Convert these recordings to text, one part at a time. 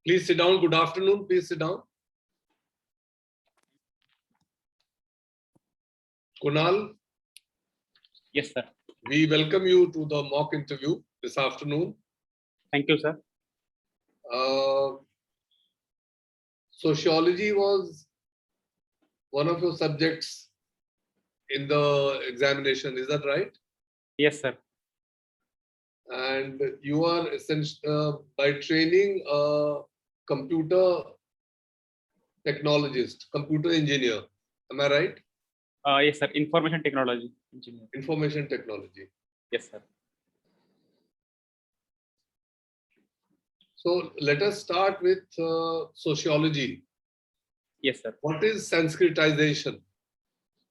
Please sit down. Good afternoon. Please sit down. Kunal. Yes, sir. We welcome you to the mock interview this afternoon. Thank you, sir. Sociology was one of your subjects in the examination. Is that right? Yes, sir. And you are by training a computer technologist, computer engineer. Am I right? Yes, sir. Information technology engineer. Information technology. Yes, sir. So let us start with sociology. Yes, sir. What is Sanskritization?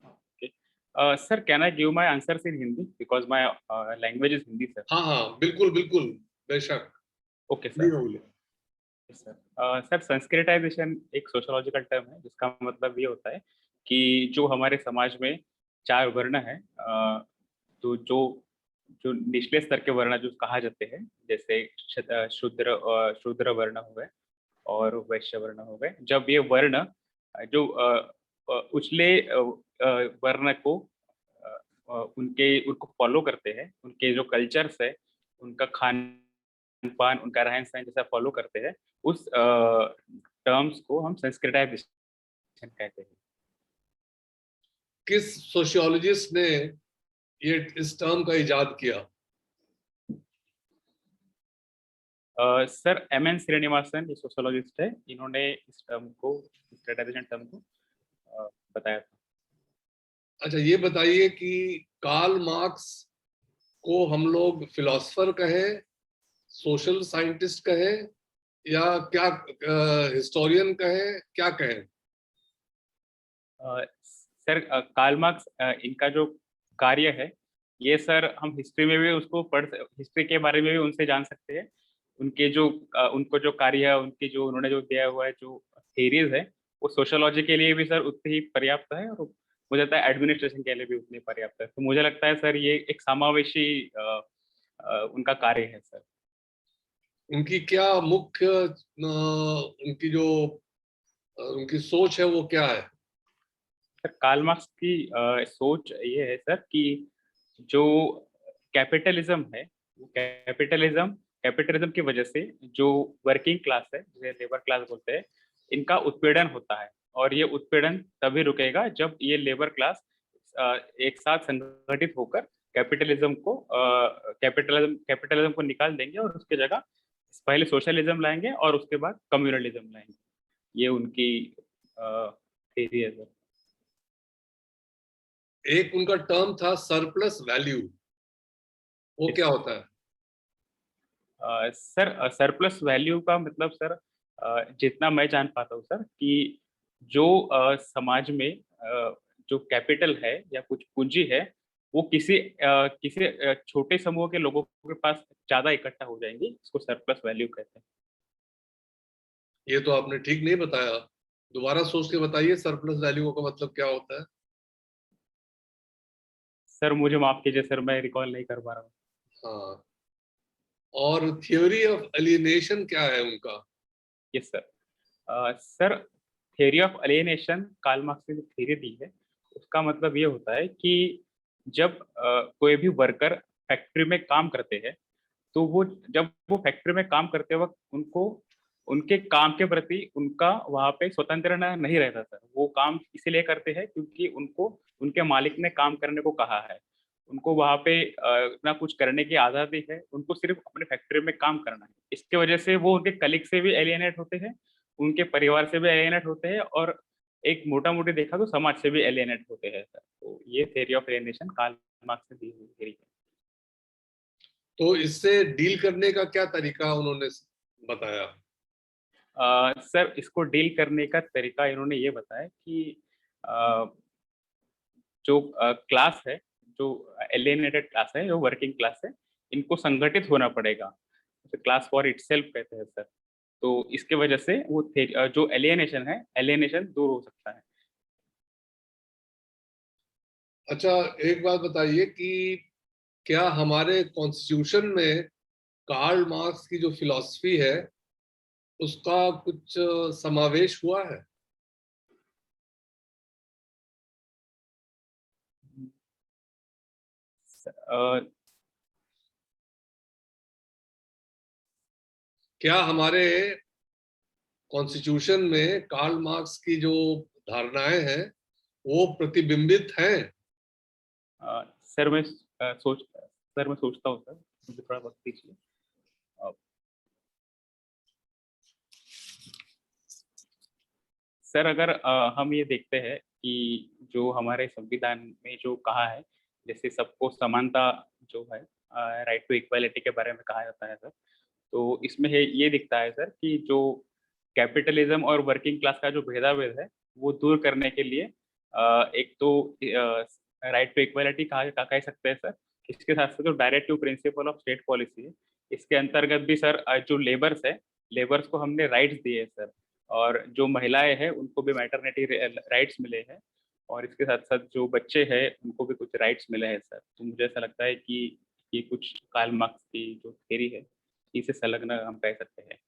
Okay. Sir, can I give my answers in Hindi because my language is Hindi, sir? हाँ, बिल्कुल बिल्कुल बेशक. Okay, sir. Yes, sir. Sir, Sanskritisation एक sociological term है जिसका मतलब ये होता है कि जो हमारे समाज में चार वर्ण है, तो जो निचले स्तर के वर्ण जो कहा जाते हैं, जैसे शूद्र वर्ण हो गए और वैश्य वर्ण हो गए. जब ये वर्ण जो उछले वर्ण को उनको फॉलो करते हैं, उनके जो कल्चर्स है, उनका खान पान, उनका रहन सहन जैसा फॉलो करते हैं, उस टर्म्स को हम संस्कृताइजेशन कहते हैं. किस सोशियोलॉजिस्ट ने ये इस टर्म का इजाद किया? Sir, M.N.. श्रीनिवासन ये सोशियोलॉजिस्ट है, इन्होंने इस टर्म को, संस्कृताइजेशन टर्म को बताया था. अच्छा, ये बताइए कि कार्ल मार्क्स को हम लोग फिलोसोफर कहें, सोशल साइंटिस्ट कहें, या क्या हिस्टोरियन कहें, क्या कहें? सर, कार्ल मार्क्स इनका जो कार्य है, ये सर हम हिस्ट्री में भी उसको हिस्ट्री के बारे में भी उनसे जान सकते हैं. उनको जो कार्य है, उन्होंने जो दिया हुआ है, जो थेरीज है, वो सोशियोलॉजी के लिए भी सर उतनी ही पर्याप्त है, और मुझे लगता है एडमिनिस्ट्रेशन के लिए भी उतनी पर्याप्त है. तो मुझे लगता है सर ये एक समावेशी उनका कार्य है सर. उनकी क्या मुख्य उनकी सोच है, वो क्या है? सर, कार्ल मार्क्स की सोच ये है सर कि जो कैपिटलिज्म है, वो कैपिटलिज्म की वजह से जो वर्किंग क्लास है, जिसे लेबर क्लास बोलते हैं, इनका उत्पीड़न होता है, और ये उत्पीड़न तभी रुकेगा जब ये लेबर क्लास एक साथ संगठित होकर कैपिटलिज्म को निकाल देंगे और उसकी जगह पहले सोशलिज्म लाएंगे और उसके बाद कम्युनलिज्म लाएंगे. ये उनकी थ्योरी है सर. एक उनका टर्म था सरप्लस वैल्यू, वो क्या होता है? सर, सरप्लस वैल्यू का मतलब सर, जितना मैं जान पाता हूँ सर, कि जो समाज में जो कैपिटल है या कुछ पूंजी है, वो किसी छोटे समूह के लोगों के पास ज्यादा इकट्ठा हो जाएंगी, इसको सरप्लस वैल्यू कहते हैं. ये तो आपने ठीक नहीं बताया, दोबारा सोच के बताइए सरप्लस वैल्यू का मतलब क्या होता है? सर, मुझे माफ कीजिए सर, मैं रिकॉल नहीं कर पा रहा हूँ. हाँ, और थ्योरी ऑफ एलियनेशन क्या है उनका? Yes sir. Sir, theory of alienation Karl Marx ने जो थ्योरी दी है, उसका मतलब ये होता है कि जब कोई भी वर्कर फैक्ट्री में काम करते हैं, तो जब वो फैक्ट्री में काम करते वक्त उनको उनके काम के प्रति उनका वहाँ पे स्वतंत्र नहीं रहता सर. वो काम इसीलिए करते हैं क्योंकि उनको उनके मालिक ने काम करने को कहा है. उनको वहाँ पे ना कुछ करने की आज़ादी है, उनको सिर्फ अपने फैक्ट्री में काम करना है. इसके वजह से वो उनके कलीग से भी एलियनेट होते हैं, उनके परिवार से भी एलियनेट होते हैं, और एक मोटा-मोटी देखा तो समाज से भी एलियनेट होते हैं सर. तो ये theory of alienation Karl Marx ने दी हुई थ्योरी है. तो इससे डील करने का क्या तरीका उन्होंने बताया? सर, इसको डील करने का तरीका इन्होंने ये बताया कि जो क्लास है, जो एलियनेटेड क्लास है, जो वर्किंग क्लास है, इनको संगठित होना पड़ेगा. क्लास फॉर इटसेल्फ कहते हैं सर. तो इसके वजह से जो एलियनेशन है, एलियनेशन दूर हो सकता है. अच्छा, एक बात बताइए कि क्या हमारे कॉन्स्टिट्यूशन में कार्ल मार्क्स की जो फिलॉसफी है उसका कुछ समावेश हुआ है? अ, क्या हमारे कॉन्स्टिट्यूशन में कार्ल मार्क्स की जो धारणाएं हैं वो प्रतिबिंबित हैं? सर मैं सोचता हूँ सर, मुझे थोड़ा वक्त दीजिए। अ, सर अगर हम ये देखते हैं कि जो हमारे संविधान में जो कहा है, जैसे सबको समानता जो है, राइट टू इक्वालिटी के बारे में कहा जाता है सर, तो इसमें ये दिखता है सर कि जो कैपिटलिज्म और वर्किंग क्लास का जो भेदाभेद है वो दूर करने के लिए एक तो राइट टू इक्वालिटी कह सकते हैं सर। इसके साथ साथ जो directive principle of state policy है, इसके अंतर्गत भी सर जो लेबर्स है, लेबर्स को हमने राइट्स दिए हैं सर, और जो महिलाएं हैं उनको भी मैटरनिटी राइट्स मिले हैं, और इसके साथ साथ जो बच्चे हैं उनको भी कुछ राइट्स मिले हैं सर। तो मुझे ऐसा लगता है कि ये कुछ कार्ल मार्क्स की जो थ्योरी है इसे संलग्न हम कह सकते हैं।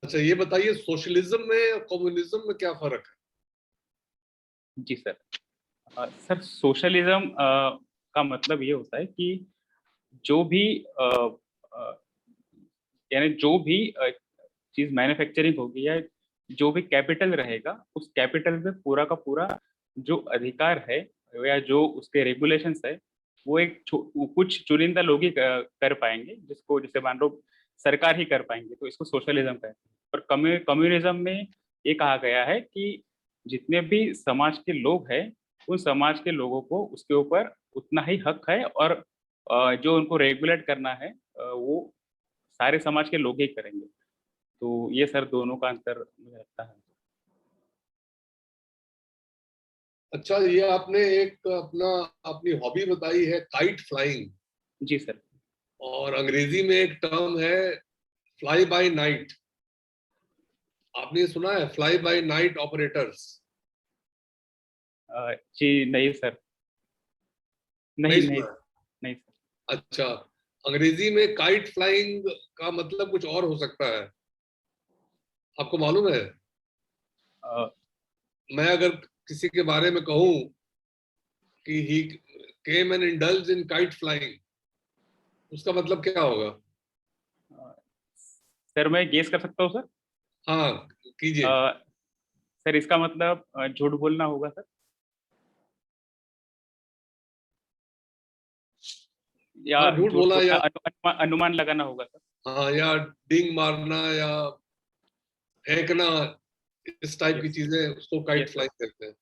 अच्छा, ये बताइए सोशलिज्म में और कम्युनिज्म में क्या फर्क है? जी सर। सर सोशलिज्म का मतलब ये होता है कि जो भी यानी जो भी चीज मैन्युफैक्चरिंग होगी या जो भी कैपिटल रहेगा, उस कैपिटल में पूरा का पूरा जो अधिकार है या जो उसके रेगुलेशंस है, वो कुछ चुनिंदा लोग ही कर पाएंगे, जिसको जैसे मान लो सरकार ही कर पाएंगे, तो इसको सोशलिज्म कहते हैं। और कम्युनिज्म में ये कहा गया है कि जितने भी समाज के लोग हैं, उन समाज के लोगों को उसके ऊपर उतना ही हक है, और जो उनको रेगुलेट करना है वो सारे समाज के लोग ही करेंगे। तो ये सर दोनों का अंतर मुझे लगता है। अच्छा, ये आपने एक अपनी हॉबी बताई है, काइट फ्लाइंग, जी सर। और अंग्रेजी में एक टर्म है फ्लाई बाय नाइट। आपने ये सुना है, फ्लाई बाय नाइट ऑपरेटर्स? जी नहीं सर। नहीं नहीं नहीं। सुना है? नहीं सर। अच्छा, अंग्रेजी में काइट फ्लाइंग का मतलब कुछ और हो सकता है, आपको मालूम है? अ, मैं अगर किसी के बारे में कहूं कि he came and indulge in kite flying, उसका मतलब क्या होगा? अ, सर मैं गेस कर सकता हूँ सर। हाँ, कीजिए। सर इसका मतलब झूठ बोलना होगा सर, या हाँ, झूठ झूठ बोला, बोलना, या अनुमान लगाना होगा सर। हाँ, या डिंग मारना, या फेंकना, इस टाइप की यस। चीजें, उसको काइट यस सर। फ्लाइंग कहते हैं।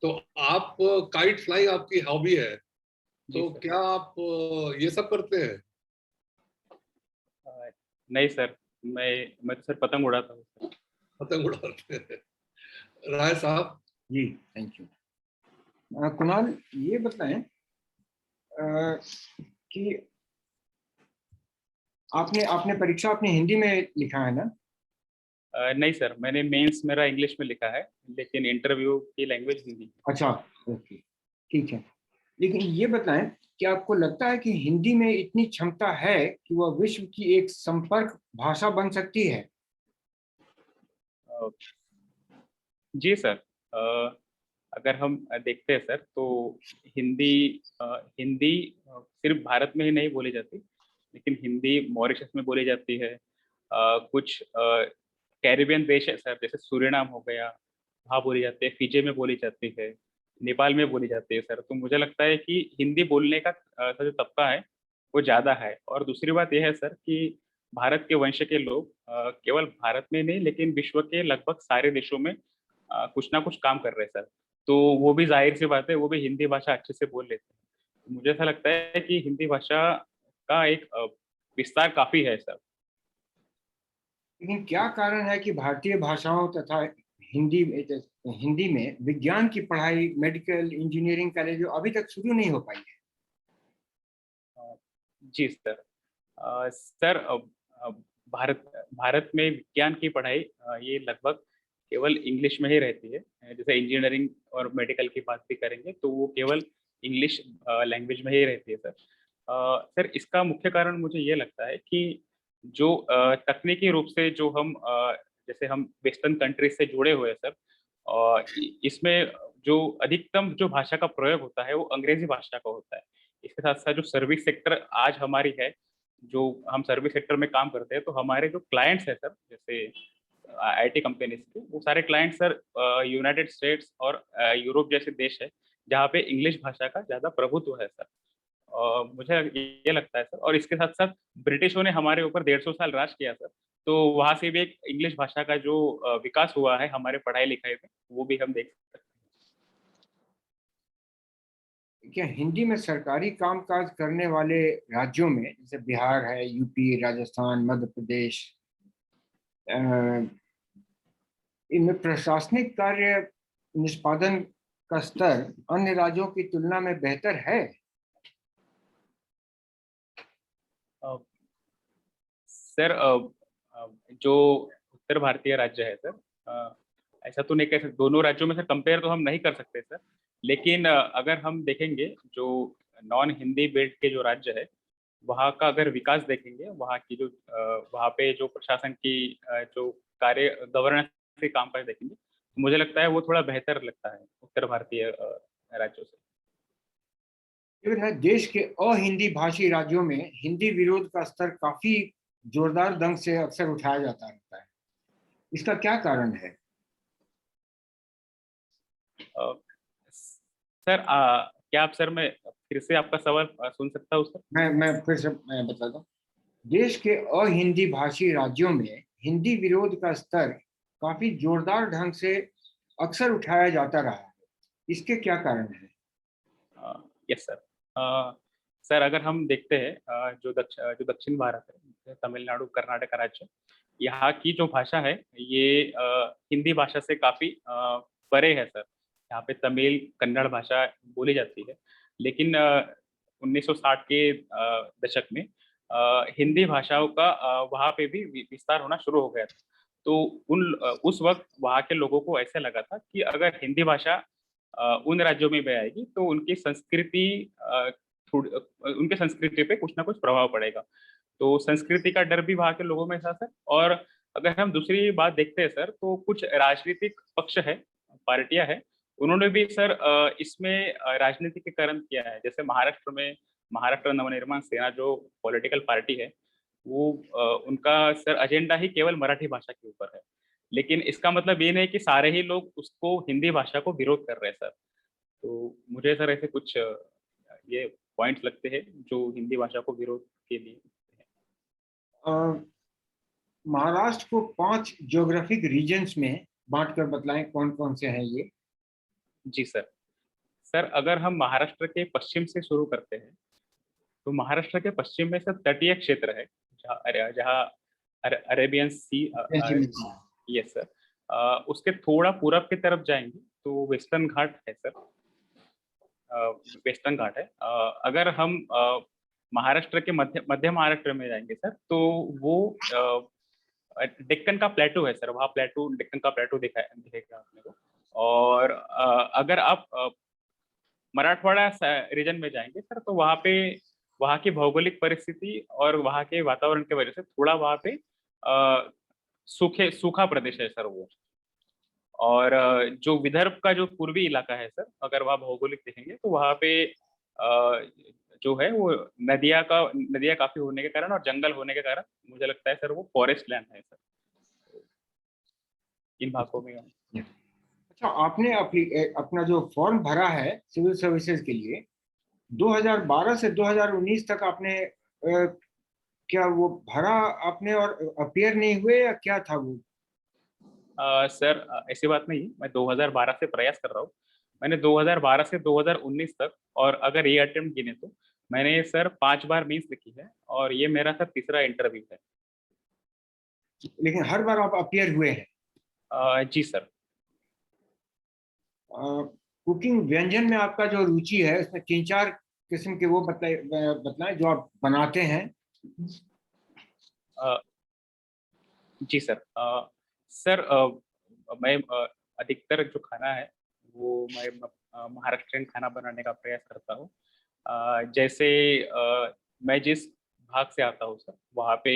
तो आप, काइट फ्लाइंग आपकी हॉबी है, जी तो सर। क्या आप ये सब करते हैं? अ, नहीं सर, मैं तो सर पतंग उड़ाता हूँ सर। पतंग उड़ाते हैं? राय साहब? जी, थैंक यू। कुणाल, ये बताएं कि आपने आपने परीक्षा अपनी हिंदी में लिखा है ना? नहीं सर, मैंने मेंस मेरा इंग्लिश में लिखा है, लेकिन इंटरव्यू की लैंग्वेज हिंदी। अच्छा, ओके, ठीक है। लेकिन ये बताएं कि आपको लगता है कि हिंदी में इतनी क्षमता है कि वह विश्व की एक संपर्क भाषा बन सकती है? अ, जी सर। अगर हम देखते हैं सर, तो हिंदी हिंदी सिर्फ भारत में ही नहीं बोली जाती, लेकिन हिंदी मॉरिशस में बोली जाती है। कुछ कैरिबियन देश है सर, जैसे सूरीनाम हो गया, वहाँ बोली जाती है, फिजी में बोली जाती है, नेपाल में बोली जाती है सर। तो मुझे लगता है कि हिंदी बोलने का जो तबका है वो ज़्यादा है। और दूसरी बात यह है सर कि भारत के वंश के लोग केवल भारत में नहीं, लेकिन विश्व के लगभग सारे देशों में कुछ ना कुछ काम कर रहे हैं सर। तो वो भी जाहिर सी बात है, वो भी हिंदी भाषा अच्छे से बोल लेते हैं। तो मुझे ऐसा लगता है कि हिंदी भाषा का एक विस्तार काफी है सर। लेकिन क्या कारण है कि भारतीय भाषाओं तथा हिंदी हिंदी में विज्ञान की पढ़ाई, मेडिकल इंजीनियरिंग कॉलेज अभी तक शुरू नहीं हो पाई है? अ, जी सर। सर अ, भारत भारत में विज्ञान की पढ़ाई ये लगभग केवल इंग्लिश में ही रहती है। जैसे इंजीनियरिंग और मेडिकल की बात भी करेंगे तो वो केवल इंग्लिश लैंग्वेज में ही रहती है सर। सर इसका मुख्य कारण मुझे ये लगता है कि जो तकनीकी रूप से जो हम जैसे हम वेस्टर्न कंट्रीज से जुड़े हुए हैं सर, इसमें जो अधिकतम जो भाषा का प्रयोग होता है वो अंग्रेजी भाषा का होता है। इसके साथ साथ जो सर्विस सेक्टर आज हमारी है, जो हम सर्विस सेक्टर में काम करते हैं, तो हमारे जो क्लाइंट्स हैं सर, जैसे आईटी कंपनीज के, वो सारे क्लाइंट सर यूनाइटेड स्टेट्स और यूरोप जैसे देश है जहाँ पे इंग्लिश भाषा का ज़्यादा प्रभुत्व है सर। मुझे ये लगता है सर, और इसके साथ-साथ ब्रिटिशों ने हमारे ऊपर 150 साल राज किया सर, तो वहाँ से भी एक इंग्लिश भाषा का जो विकास हुआ है हमारे पढ़ाई-लिखाई में, वो भी हम देख सकते हैं। क्या हिंदी में सरकारी कामकाज करने वाले राज्यों में, जैसे बिहार है, यूपी, राजस्थान, मध्य प्रदेश, अ, इनमें प्रशासनिक कार्य निष्पादन का स्तर अन्य राज्यों की तुलना में बेहतर है? अ, सर जो उत्तर भारतीय राज्य है सर, ऐसा तो नहीं कह सकते, दोनों राज्यों में सर कंपेयर तो हम नहीं कर सकते सर, लेकिन अगर हम देखेंगे जो नॉन हिंदी बेल्ट के जो राज्य है, वहाँ का अगर विकास देखेंगे, वहाँ की जो वहाँ पे जो प्रशासन की जो कार्य गवर्नेंस के कामकाज देखेंगे, तो मुझे लगता है वो थोड़ा बेहतर लगता है उत्तर भारतीय राज्यों से। लेकिन है, देश के अहिंदी भाषी राज्यों में हिंदी विरोध का स्तर काफी जोरदार ढंग से अक्सर उठाया जाता रहता है। इसका क्या कारण है? अ, सर क्या आप सर मैं फिर से आपका सवाल सुन सकता हूँ सर? मैं फिर से मैं बताता हूँ। देश के अहिंदी भाषी राज्यों में हिंदी विरोध का स्तर काफी जोरदार ढंग से अक्सर उठाया जाता रहा है। इसके क्या कारण है? Yes sir. सर अगर हम देखते हैं जो दक्षिण भारत है, जैसे तमिलनाडु, कर्नाटक राज्य, यहाँ की जो भाषा है ये हिंदी भाषा से काफ़ी परे है सर। यहाँ पे तमिल, कन्नड़ भाषा बोली जाती है। लेकिन 1960 के दशक में हिंदी भाषाओं का वहाँ पे भी विस्तार होना शुरू हो गया था। तो उस वक़्त वहाँ के लोगों को ऐसा लगा था कि अगर हिंदी भाषा उन राज्यों में भी आएगी तो उनकी संस्कृति पे कुछ ना कुछ प्रभाव पड़ेगा। तो संस्कृति का डर भी वहाँ के लोगों में था सर। और अगर हम दूसरी बात देखते हैं सर, तो कुछ राजनीतिक पक्ष है, पार्टियां हैं, उन्होंने भी सर इसमें राजनीतिकीकरण किया है। जैसे महाराष्ट्र में महाराष्ट्र नवनिर्माण सेना जो पॉलिटिकल पार्टी है, वो उनका सर एजेंडा ही केवल मराठी भाषा के ऊपर है। लेकिन इसका मतलब ये नहीं कि सारे ही लोग उसको हिंदी भाषा को विरोध कर रहे हैं सर। तो मुझे सर ऐसे कुछ ये पॉइंट्स लगते हैं जो हिंदी भाषा को विरोध के लिए हैं। अ, महाराष्ट्र को 5 ज्योग्राफिक रीजन्स में बांटकर बतलाएं कौन कौन से हैं ये? जी सर। सर अगर हम महाराष्ट्र के पश्चिम से शुरू करते हैं, तो महाराष्ट्र के पश्चिम में सर तटीय क्षेत्र है, जहाँ अरेबियन सी यस सर। उसके थोड़ा पूरब की तरफ जाएंगे तो वेस्टर्न घाट है सर। वेस्टर्न घाट है। अगर हम महाराष्ट्र के मध्य महाराष्ट्र में जाएंगे सर, तो वो डेक्कन का प्लेटू है सर। वहाँ प्लेटू, डेक्कन का प्लेटू दिखेगा आपने को। और अगर आप मराठवाड़ा रीजन में जाएंगे सर, तो वहाँ पे वहाँ की भौगोलिक परिस्थिति और वहाँ के वातावरण की वजह से थोड़ा वहाँ पे सूखा प्रदेश है सर वो। और जो विदर्भ का जो पूर्वी इलाका है सर, अगर वहाँ भौगोलिक देखेंगे तो वहाँ पे जो है वो नदियाँ काफी होने के कारण और जंगल होने के कारण मुझे लगता है सर वो फॉरेस्ट लैंड है सर। इन भागों में अच्छा, आपने अपना जो फॉर्म भरा है सिविल सर्विसेज के लिए, 2012 से 2019 तक आपने क्या वो भरा आपने और अपियर नहीं हुए, या क्या था वो? सर ऐसी बात नहीं है, मैं 2012 से प्रयास कर रहा हूँ। मैंने 2012 से 2019 तक, और अगर ये अटेम्प्ट गिने तो मैंने सर 5 बार मेंस लिखी है, और ये मेरा सर तीसरा इंटरव्यू है। लेकिन हर बार आप अपियर हुए हैं? जी सर। कुकिंग व्यंजन में आपका जो रुचि है, उसमें 3-4 किस्म के वो बतलाएं जो आप बनाते हैं। अ, जी सर। सर मैं अधिकतर जो खाना है वो मैं महाराष्ट्रियन खाना बनाने का प्रयास करता हूँ। जैसे मैं जिस भाग से आता हूँ सर, वहाँ पे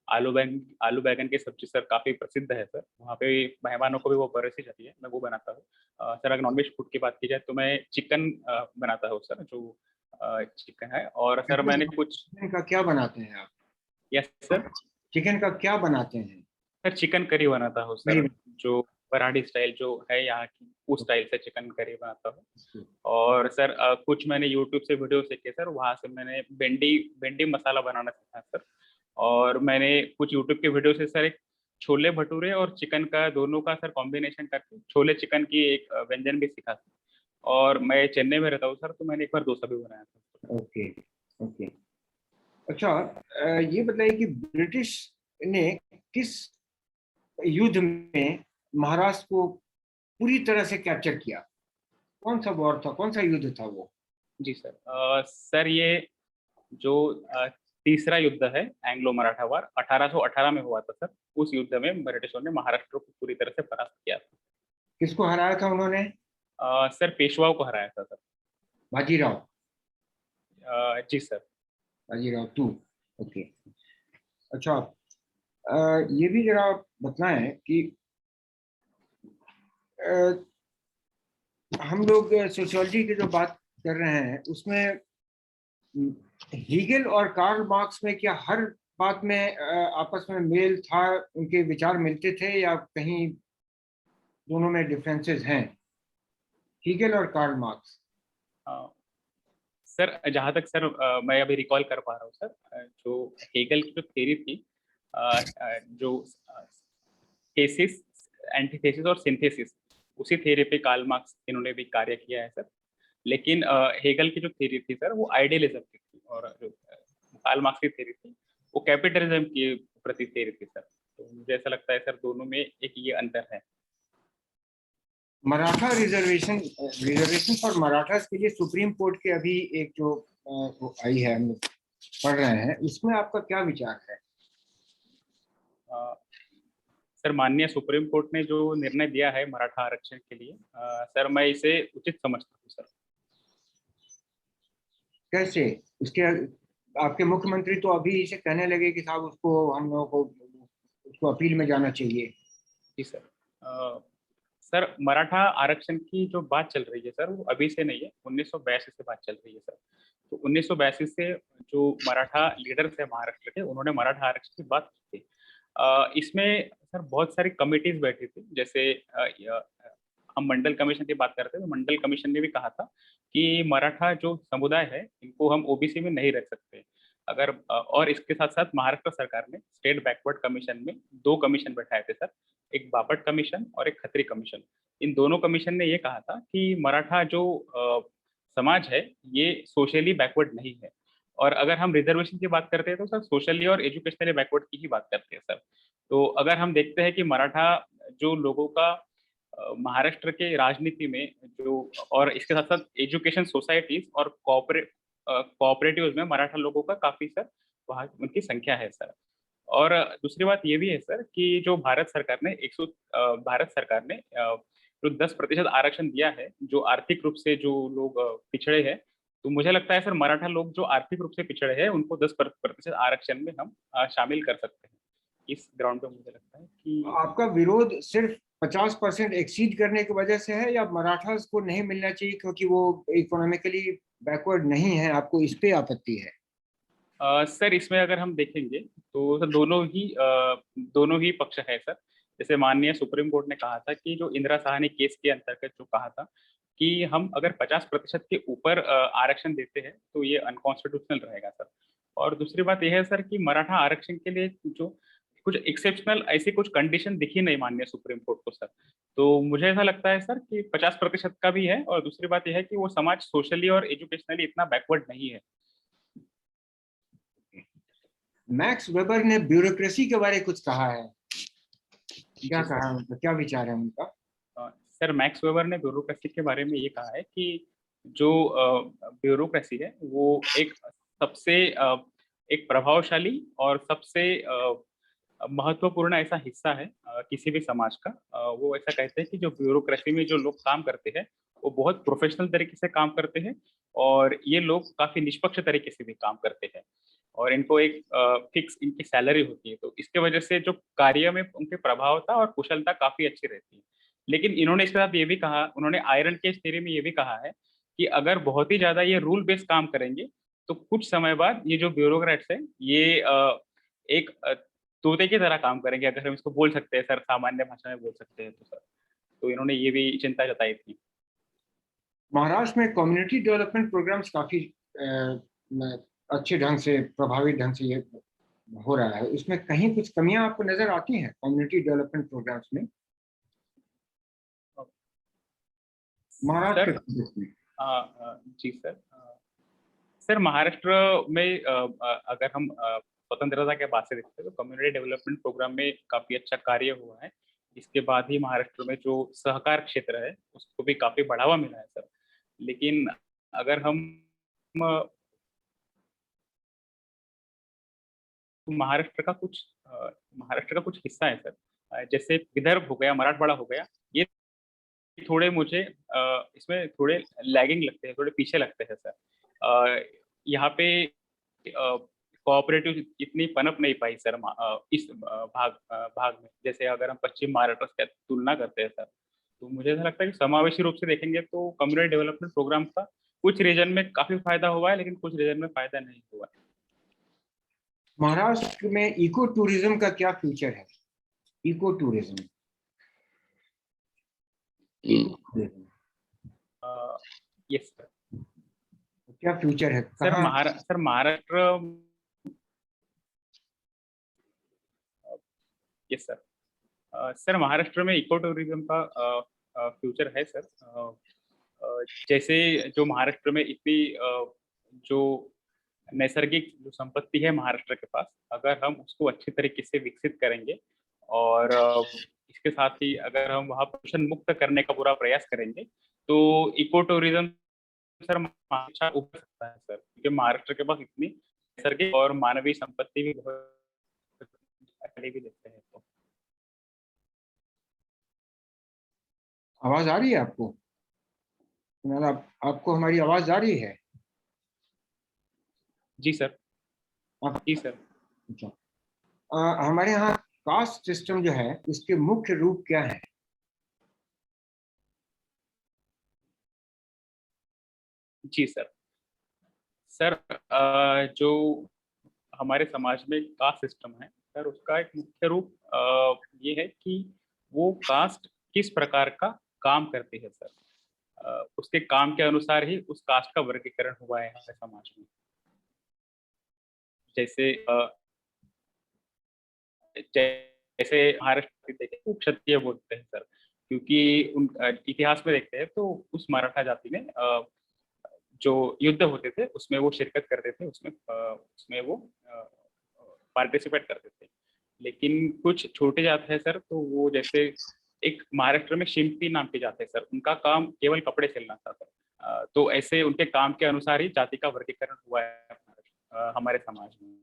आलू बैंगन की सब्जी सर काफ़ी प्रसिद्ध है सर। वहाँ पे मेहमानों को भी वो परोसी जाती है, मैं वो बनाता हूँ। सर अगर नॉनवेज फूड की बात की जाए तो मैं चिकन बनाता हूँ सर, जो चिकन है। और सर मैंने कुछ चिकन का क्या बनाते हैं आप? Yes sir. चिकन का क्या बनाते हैं? सर चिकन करी बनाता हूँ करी सर, जो पराठी स्टाइल जो है यहाँ की, उस स्टाइल से चिकन करी बनाता हूँ। और सर कुछ मैंने यूट्यूब से वीडियो सीखे सर, वहाँ से मैंने भिंडी भिंडी मसाला बनाना सीखा सर। और मैंने कुछ यूट्यूब के वीडियो से सर एक छोले भटूरे और चिकन का दोनों का सर कॉम्बिनेशन करके छोले चिकन की एक व्यंजन भी सीखा सर। और मैं चेन्नई में रहता हूँ सर, तो मैंने एक बार डोसा भी बनाया था। Okay, okay. अच्छा, ये बताइए कि ब्रिटिश ने किस युद्ध में महाराष्ट्र को पूरी तरह से कैप्चर किया? कौन सा वॉर था, कौन सा युद्ध था वो? जी सर। सर ये जो तीसरा युद्ध है एंग्लो मराठा वार 1818 में हुआ था सर। उस युद्ध में ब्रिटिशों ने महाराष्ट्र को पूरी तरह से परास्त किया था। किसको हराया था उन्होंने? सर पेशवाओं को हराया था सर। बाजीराव? जी सर। बाजीराव टू। ओके। अच्छा, ये भी जरा बताएं कि अ, हम लोग सोशियोलॉजी की जो बात कर रहे हैं उसमें हीगल और कार्ल मार्क्स में क्या हर बात में आपस में मेल था, उनके विचार मिलते थे या कहीं दोनों में डिफरेंसेस हैं? हीगल और कार्ल मार्क्स। सर जहाँ तक सर मैं अभी रिकॉल कर पा रहा हूँ सर, जो हेगल की जो थ्योरी थी, जो थेसिस, एंटीथेसिस और सिंथेसिस, उसी थ्योरी पे कार्ल मार्क्स इन्होंने भी कार्य किया है सर। लेकिन हेगल की जो थ्योरी थी सर वो आइडियलिज्म की थी, और जो कार्ल मार्क्स की थ्योरी थी वो कैपिटलिज्म की प्रति थ्योरी थी सर। तो मुझे ऐसा लगता है सर दोनों में एक ये अंतर है। Maratha reservation, reservation for Marathas के लिए सुप्रीम कोर्ट के अभी एक जो वो आई है, हम लोग पढ़ रहे हैं, इसमें आपका क्या विचार है? सर माननीय सुप्रीम कोर्ट ने जो निर्णय दिया है मराठा आरक्षण के लिए, सर मैं इसे उचित समझता हूँ सर। कैसे? उसके आपके मुख्यमंत्री तो अभी इसे कहने लगे कि साहब उसको हम लोगों को उसको अपील में जाना चाहिए। जी सर। सर मराठा आरक्षण की जो बात चल रही है सर वो अभी से नहीं है, 1982 से बात चल रही है सर। तो 1982 से जो मराठा लीडर्स है महाराष्ट्र के, उन्होंने मराठा आरक्षण की बात की थी। इसमें सर बहुत सारी कमिटीज बैठी थी, जैसे हम मंडल कमीशन की बात करते हैं तो मंडल कमीशन ने भी कहा था कि मराठा जो समुदाय है इनको हम ओबीसी में नहीं रख सकते अगर। और इसके साथ साथ महाराष्ट्र सरकार ने स्टेट बैकवर्ड कमीशन में 2 कमीशन बैठाए थे सर, एक बापट कमीशन और एक खत्री कमीशन। इन दोनों कमीशन ने ये कहा था कि मराठा जो समाज है ये सोशली बैकवर्ड नहीं है। और अगर हम रिजर्वेशन की बात करते हैं तो सर सोशली और एजुकेशनली बैकवर्ड की ही बात करते हैं सर। तो अगर हम देखते हैं कि मराठा जो लोगों का महाराष्ट्र के राजनीति में जो, और इसके साथ साथ एजुकेशन सोसाइटीज और कोऑपरेटिव्स में मराठा लोगों का काफी सर वहाँ उनकी संख्या है सर। और दूसरी बात ये भी है सर कि जो भारत सरकार ने जो 10% आरक्षण दिया है जो आर्थिक रूप से जो लोग पिछड़े हैं, तो मुझे लगता है सर मराठा लोग जो आर्थिक रूप से पिछड़े हैं उनको 10% आरक्षण में हम शामिल कर सकते हैं। इस ग्राउंड पे मुझे लगता है कि आपका विरोध सिर्फ 50% एक्सीड करने की वजह से है, या मराठास को नहीं मिलना चाहिए क्योंकि वो इकोनॉमिकली बैकवर्ड नहीं है, आपको इस पे आपत्ति है? सर इसमें अगर हम देखेंगे तो सर दोनों ही पक्ष है सर। जैसे माननीय सुप्रीम कोर्ट ने कहा था कि जो इंदिरा साहनी केस के अंतर्गत जो कहा था कि हम अगर 50% के ऊपर आरक्षण देते हैं तो ये अनकॉन्स्टिट्यूशनल रहेगा सर। और दूसरी बात यह है सर कि मराठा आरक्षण के लिए जो कुछ एक्सेप्शनल ऐसी कुछ कंडीशन दिखी नहीं माननीय सुप्रीम कोर्ट को सर। तो मुझे ऐसा लगता है सर कि 50% का भी है, और दूसरी बात यह है कि वो समाज सोशली और एजुकेशनली इतना बैकवर्ड नहीं है। मैक्स वेबर ने ब्यूरोक्रेसी के बारे में कुछ कहा है, क्या जी कहा सर। है उनका, क्या विचार है उनका? सर मैक्स वेबर ने ब्यूरोक्रेसी के बारे में ये कहा है कि जो ब्यूरोक्रेसी है वो एक सबसे एक प्रभावशाली और सबसे महत्वपूर्ण ऐसा हिस्सा है किसी भी समाज का। वो ऐसा कहते हैं कि जो ब्यूरोक्रेसी में जो लोग काम करते हैं, वो बहुत प्रोफेशनल तरीके से काम करते हैं और ये लोग काफ़ी निष्पक्ष तरीके से भी काम करते हैं और इनको एक फिक्स इनकी सैलरी होती है। तो इसके वजह से जो कार्य में उनकी प्रभावता और कुशलता काफ़ी अच्छी रहती है। लेकिन इन्होंने इसके साथ ये भी कहा, उन्होंने आयरन केस थ्योरी में ये भी कहा है कि अगर बहुत ही ज़्यादा ये रूल बेस्ड काम करेंगे, तो कुछ समय बाद ये जो ब्यूरोक्रेट्स हैं, ये एक तोते की तरह काम करेंगे, अगर हम इसको बोल सकते हैं सर, सामान्य भाषा में बोल सकते हैं तो सर। तो इन्होंने ये भी चिंता जताई थी। महाराष्ट्र में कम्युनिटी डेवलपमेंट प्रोग्राम्स काफी अच्छे ढंग से, प्रभावी ढंग से ये हो रहा है। इसमें कहीं कुछ कमियां आपको नजर आती हैं कम्युनिटी डेवलपमेंट प्रोग्राम्स में महाराष्ट्र सर के context में? जी सर। सर महाराष्ट्र में अगर हम स्वतंत्रता के बाद से देखते हैं तो कम्युनिटी डेवलपमेंट प्रोग्राम में काफ़ी अच्छा कार्य हुआ है। इसके बाद ही महाराष्ट्र में जो सहकार क्षेत्र है, उसको भी काफ़ी बढ़ावा मिला है सर। लेकिन अगर हम महाराष्ट्र का कुछ हिस्सा है सर, जैसे विदर्भ हो गया, मराठवाड़ा हो गया, ये थोड़े मुझे इसमें थोड़े लैगिंग लगते हैं, थोड़े पीछे लगते हैं सर। यहाँ पे कोऑपरेटिव इतनी पनप नहीं पाई सर इस भाग में। जैसे अगर हम पश्चिम महाराष्ट्र से तुलना करते हैं सर, तो मुझे ऐसा लगता है कि समावेशी रूप से देखेंगे तो कम्युनिटी डेवलपमेंट प्रोग्राम का कुछ रीजन में काफ़ी फायदा हुआ है, लेकिन कुछ रीजन में फायदा नहीं हुआ है। महाराष्ट्र में इको टूरिज्म का क्या फ्यूचर है? Eco tourism yes sir. क्या फ्यूचर है? सर कहाँ? Maharashtra, yes sir. Sir Maharashtra में इको टूरिज्म का फ्यूचर है सर। जैसे जो महाराष्ट्र में इतनी जो नैसर्गिक जो संपत्ति है महाराष्ट्र के पास, अगर हम उसको अच्छी तरीके से विकसित करेंगे और इसके साथ ही अगर हम वहाँ प्रदूषण मुक्त करने का पूरा प्रयास करेंगे, तो इको टूरिज्म सर अच्छा उभर सकता है सर, क्योंकि महाराष्ट्र के पास इतनी नैसर्गिक और मानवीय संपत्ति भी बहुत भी देखते हैं तो। आवाज आ रही है आपको? आपको हमारी आवाज आ रही है? जी सर। आप, जी सर। अच्छा। हमारे यहाँ कास्ट सिस्टम जो है इसके मुख्य रूप क्या है? जी सर। सर जो हमारे समाज में कास्ट सिस्टम है सर, उसका एक मुख्य रूप ये है कि वो कास्ट किस प्रकार का काम करती है सर। उसके काम के अनुसार ही उस कास्ट का वर्गीकरण हुआ है हमारे समाज में। जैसे जैसे महाराष्ट्र देखें तो क्षत्रिय बोलते हैं सर, क्योंकि उन इतिहास में देखते हैं तो उस मराठा जाति में जो युद्ध होते थे उसमें वो शिरकत करते थे, उसमें वो पार्टिसिपेट करते थे। लेकिन कुछ छोटे जात है सर, तो वो जैसे एक महाराष्ट्र में शिंपी नाम की जात है सर, उनका काम केवल कपड़े सिलना था सर। तो ऐसे उनके काम के अनुसार ही जाति का वर्गीकरण हुआ है हमारे समाज में।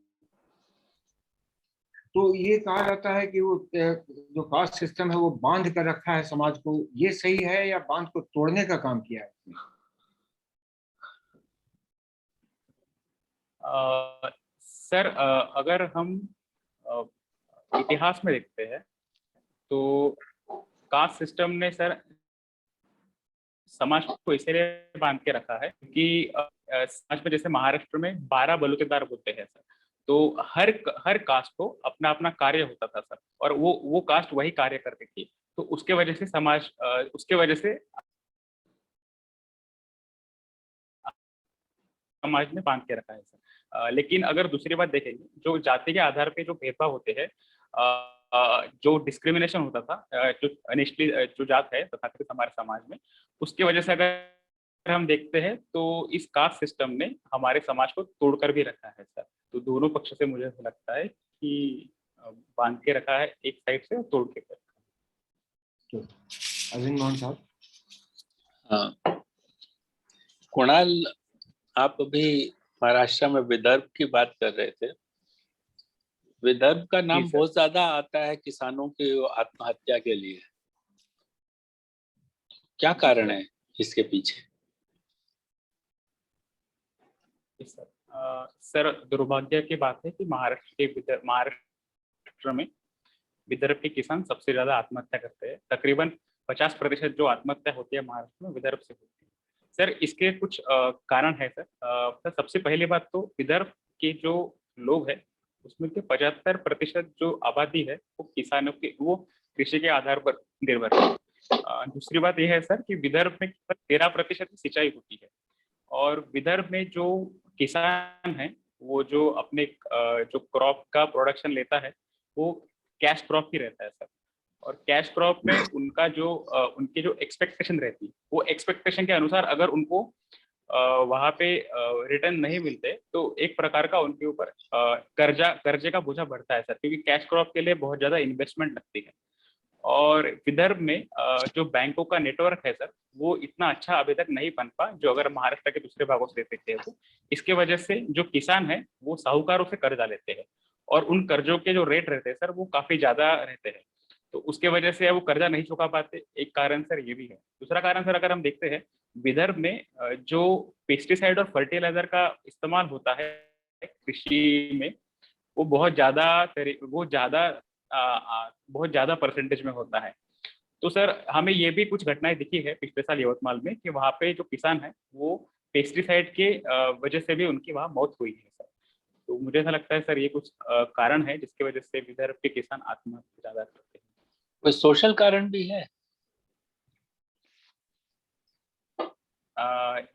तो ये कहा जाता है कि वो जो कास्ट सिस्टम है वो बांध कर रखा है समाज को, ये सही है या बांध को तोड़ने का काम किया है उसने? सर अगर हम इतिहास में देखते हैं तो कास्ट सिस्टम ने सर समाज को इसलिए बांध के रखा है क्योंकि समाज में जैसे महाराष्ट्र में 12 बलुतेदार होते हैं सर, तो हर कास्ट को अपना अपना कार्य होता था सर, और वो कास्ट वही कार्य करती थी। तो उसके वजह से समाज ने बांध के रखा है सर। लेकिन अगर दूसरी बात देखेंगे, जो जाति के आधार पे जो भेदभाव होते हैं, जो डिस्क्रिमिनेशन होता था, जो अनिश्चित जो जात है तथाकथित हमारे समाज में, उसकी वजह से अगर हम देखते हैं तो इस कास्ट सिस्टम ने हमारे समाज को तोड़कर भी रखा है सर। तो दोनों पक्ष से मुझे लगता है कि बांध के रखा है एक साइड से और तोड़ के रखा है। अरविंद मोहन साहब। हाँ, कुणाल, आप अभी महाराष्ट्र में विदर्भ की बात कर रहे थे। विदर्भ का नाम सर। बहुत ज्यादा आता है किसानों की आत्महत्या के लिए, क्या कारण है इसके पीछे? सर दुर्भाग्य की बात है कि महाराष्ट्र में विदर्भ के किसान सबसे ज्यादा आत्महत्या करते हैं। तकरीबन 50% जो आत्महत्या होती है महाराष्ट्र में विदर्भ से होती है। सर इसके कुछ कारण है सर। सर सबसे पहली बात तो विदर्भ के जो लोग हैं उसमें के 75% जो आबादी है वो किसानों के, वो कृषि के आधार पर निर्भर है। दूसरी बात यह है सर कि विदर्भ में 13% सिंचाई होती है, और विदर्भ में जो किसान है वो जो अपने जो क्रॉप का प्रोडक्शन लेता है वो कैश क्रॉप ही रहता है सर। और कैश क्रॉप में उनका जो उनकी जो एक्सपेक्टेशन रहती है वो एक्सपेक्टेशन के अनुसार अगर उनको वहाँ पे रिटर्न नहीं मिलते तो एक प्रकार का उनके ऊपर कर्जे का बोझा बढ़ता है सर, क्योंकि कैश क्रॉप के लिए बहुत ज्यादा इन्वेस्टमेंट लगती है। और विदर्भ में जो बैंकों का नेटवर्क है सर वो इतना अच्छा अभी तक नहीं बन पा जो अगर महाराष्ट्र के दूसरे भागों से देते हैं। तो इसके वजह से जो किसान है वो साहूकारों से कर्जा लेते हैं, और उन कर्जों के जो रेट रहते हैं सर वो काफी ज्यादा रहते हैं, तो उसके वजह से वो कर्जा नहीं चुका पाते। एक कारण सर ये भी है। दूसरा कारण सर अगर हम देखते हैं विदर्भ में जो पेस्टिसाइड और फर्टिलाइजर का इस्तेमाल होता है कृषि में वो बहुत ज्यादा परसेंटेज में होता है। तो सर हमें ये भी कुछ घटनाएं दिखी है पिछले साल यवतमाल में कि वहाँ पे जो किसान है वो पेस्टिसाइड के वजह से भी उनकी वहाँ मौत हुई है सर। तो मुझे ऐसा लगता है सर ये कुछ कारण है जिसकी वजह से विदर्भ के किसान आत्महत्या ज्यादा करते हैं। कोई सोशल कारण भी है?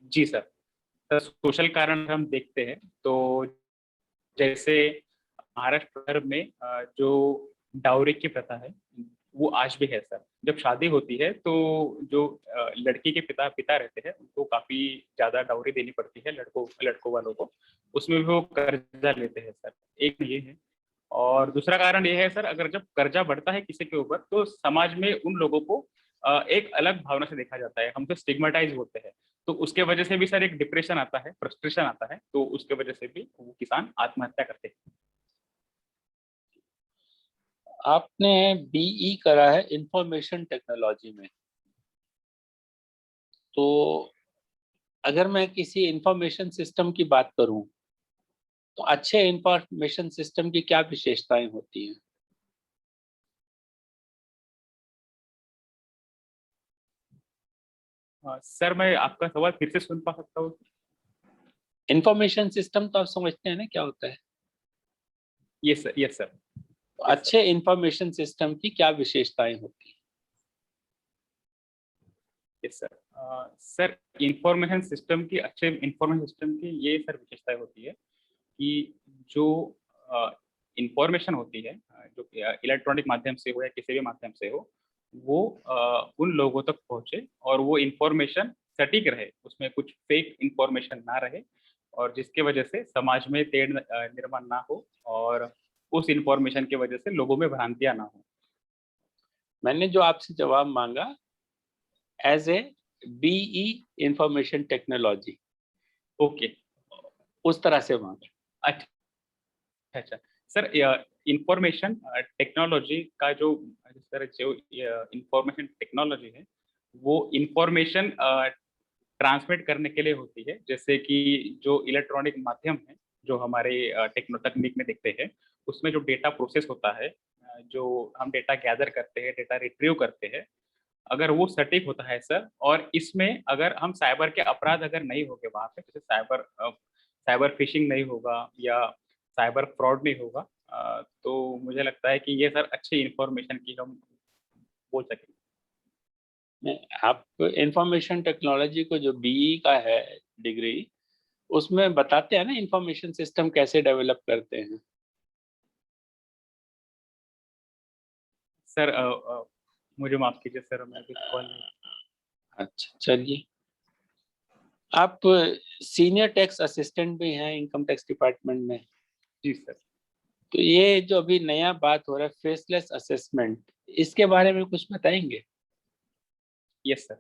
जी सर सोशल कारण हम देखते हैं तो जैसे महाराष्ट्र में जो डाउरी की प्रथा है वो आज भी है सर। जब शादी होती है तो जो लड़की के पिता रहते हैं उनको काफी ज्यादा डाउरी देनी पड़ती है लड़कों वालों को, उसमें भी वो कर्जा लेते हैं सर। एक ये है। और दूसरा कारण ये है सर अगर जब कर्जा बढ़ता है किसी के ऊपर तो समाज में उन लोगों को एक अलग भावना से देखा जाता है, हम तो स्टिग्मेटाइज होते हैं, तो उसके वजह से भी सर एक डिप्रेशन आता है, फ्रस्ट्रेशन आता है, तो उसके वजह से भी वो किसान आत्महत्या करते हैं। आपने बीई करा है इंफॉर्मेशन टेक्नोलॉजी में, तो अगर मैं किसी इंफॉर्मेशन सिस्टम की बात करूं तो अच्छे इंफॉर्मेशन सिस्टम की क्या विशेषताएं होती हैं? सर मैं आपका सवाल फिर से सुन पा सकता हूँ? इंफॉर्मेशन सिस्टम तो आप समझते हैं ना क्या होता है? Yes sir, yes sir. तो अच्छे इंफॉर्मेशन सिस्टम की क्या विशेषताएं होती हैं? Yes sir. Sir information system की, अच्छे इंफॉर्मेशन सिस्टम की ये सर विशेषताएं होती है कि जो इंफॉर्मेशन होती है जो इलेक्ट्रॉनिक माध्यम से हो या किसी भी माध्यम से हो वो उन लोगों तक पहुंचे और वो इंफॉर्मेशन सटीक रहे, उसमें कुछ फेक इंफॉर्मेशन ना रहे, और जिसके वजह से समाज में तेढ़ निर्माण ना हो और उस इंफॉर्मेशन की वजह से लोगों में भ्रांतियां ना हो। मैंने जो आपसे जवाब मांगा as a BE information technology, okay, उस तरह से मांगा। अच्छा अच्छा सर, इंफॉर्मेशन टेक्नोलॉजी का जो सर जो इंफॉर्मेशन टेक्नोलॉजी है वो इंफॉर्मेशन ट्रांसमिट करने के लिए होती है, जैसे कि जो इलेक्ट्रॉनिक माध्यम है जो हमारे तकनीक में देखते हैं उसमें जो डेटा प्रोसेस होता है, जो हम डेटा गैदर करते हैं, डेटा रिट्रीव करते हैं, अगर वो सटीक होता है सर, और इसमें अगर हम साइबर के अपराध अगर नहीं होंगे वहाँ पे, जैसे साइबर फिशिंग नहीं होगा या साइबर फ्रॉड नहीं होगा, तो मुझे लगता है कि ये सर अच्छी इंफॉर्मेशन की हम बोल सकेंगे। आप इंफॉर्मेशन टेक्नोलॉजी को जो बीई का है डिग्री, उसमें बताते हैं ना इंफॉर्मेशन सिस्टम कैसे डेवलप करते हैं? सर मुझे माफ कीजिए सर, मैं अभी कॉल नहीं। अच्छा चलिए, आप सीनियर टैक्स असिस्टेंट भी हैं इनकम टैक्स डिपार्टमेंट में। जी सर। तो ये जो अभी नया बात हो रहा है फेसलेस असेसमेंट, इसके बारे में कुछ बताएंगे? Yes sir.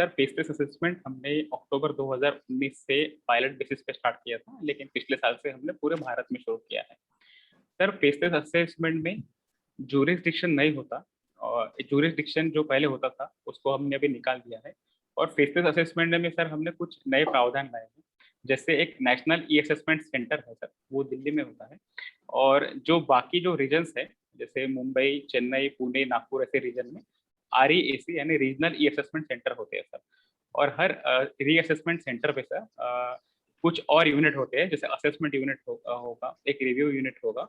Sir faceless assessment हमने अक्टूबर 2019 से पायलट बेसिस पे स्टार्ट किया था, लेकिन पिछले साल से हमने पूरे भारत में शुरू किया है। सर फेसलेस असेसमेंट में ज्यूरिसडिक्शन नहीं होता, और ज्यूरिसडिक्शन जो पहले होता था उसको हमने अभी निकाल दिया है। और फेसलेस असेसमेंट में सर हमने कुछ नए प्रावधान लाए हैं, जैसे एक नेशनल ई असेसमेंट सेंटर है सर, वो दिल्ली में होता है। और जो बाकी जो रीजन्स है, जैसे मुंबई, चेन्नई, पुणे, नागपुर, ऐसे रीजन में REAC यानी रीजनल ई असेसमेंट सेंटर होते हैं सर। और हर री असेसमेंट सेंटर पे सर कुछ और यूनिट होते हैं, जैसे असेसमेंट यूनिट होगा, एक रिव्यू यूनिट होगा,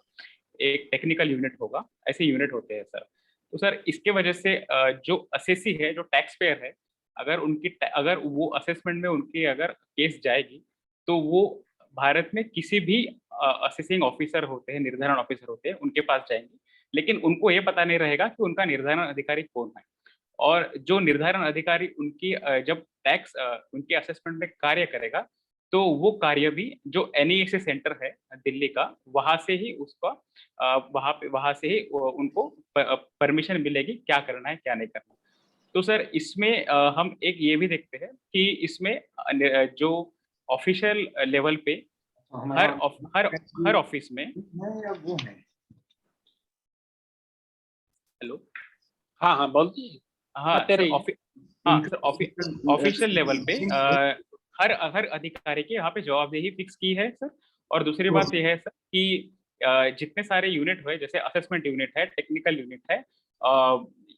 एक टेक्निकल यूनिट होगा, ऐसे यूनिट होते हैं सर। तो सर इसके वजह से जो असेसी है, जो टैक्स पेयर है, अगर वो असेसमेंट में उनकी अगर केस जाएगी, तो वो भारत में किसी भी असेसिंग ऑफिसर होते हैं, निर्धारण ऑफिसर होते हैं, उनके पास जाएंगे, लेकिन उनको ये पता नहीं रहेगा कि उनका निर्धारण अधिकारी कौन है। और जो निर्धारण अधिकारी उनकी जब टैक्स उनके असेसमेंट में कार्य करेगा, तो वो कार्य भी जो NESA सेंटर है दिल्ली का, वहां से ही उसका वहां से ही उनको परमिशन मिलेगी क्या करना है क्या नहीं करना। तो सर इसमें हम एक ये भी देखते हैं कि इसमें जो ऑफिशियल लेवल पे हर हर ऑफिस में, वो है। हेलो, हाँ हाँ बोलिए। हाँ सर, ऑफिशियल लेवल पे हर हर अधिकारी की यहाँ पे जवाबदेही फिक्स की है सर। और दूसरी बात यह है सर कि जितने सारे यूनिट हुए, जैसे असेसमेंट यूनिट है, टेक्निकल यूनिट है,